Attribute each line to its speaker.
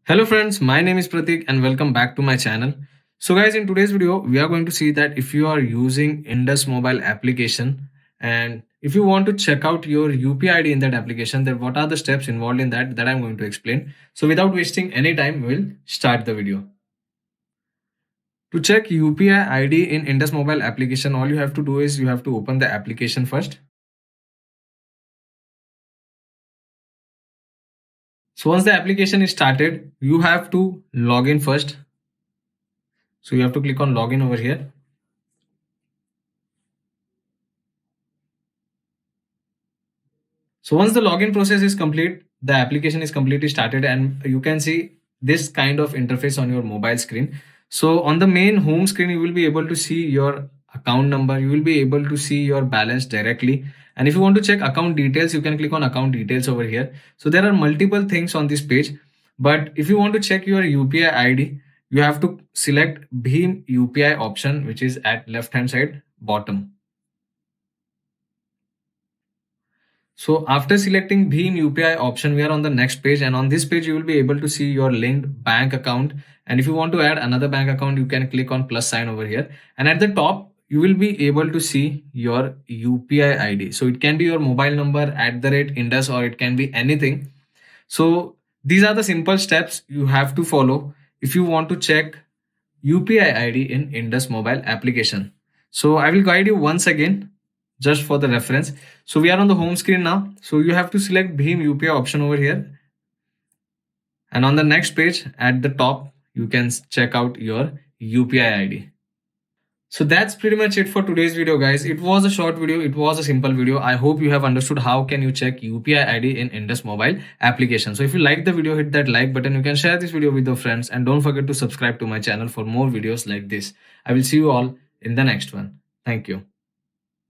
Speaker 1: Hello friends, my name is Pratik and welcome back to my channel. So guys, in today's video, we are going to see that if you are using Indus mobile application and if you want to check out your UPI ID in that application, then what are the steps involved in that I'm going to explain. So without wasting any time, we'll start the video. To check UPI ID in Indus mobile application, all you have to do is you have to open the application first. So once the application is started, you have to log in first. So you have to click on login over here. So once the login process is complete, the application is completely started and you can see this kind of interface on your mobile screen. So on the main home screen, you will be able to see your account number. You will be able to see your balance directly. And if you want to check account details, you can click on account details over here. So there are multiple things on this page. But if you want to check your UPI ID, you have to select Bhim UPI option, which is at left hand side bottom. So after selecting Bhim UPI option, we are on the next page, and on this page you will be able to see your linked bank account. And if you want to add another bank account, you can click on plus sign over here. And at the top, you will be able to see your UPI ID. So it can be your mobile number @Indus, or it can be anything. So these are the simple steps you have to follow if you want to check UPI ID in Indus mobile application. So I will guide you once again just for the reference. So we are on the home screen now. So you have to select Bhim UPI option over here. And on the next page at the top, you can check out your UPI ID. So that's pretty much it for today's video, guys. It was a short video. It was a simple video. I hope you have understood how can you check UPI ID in Indus mobile application. So if you like the video, hit that like button. You can share this video with your friends and don't forget to subscribe to my channel for more videos like this. I will see you all in the next one. Thank you.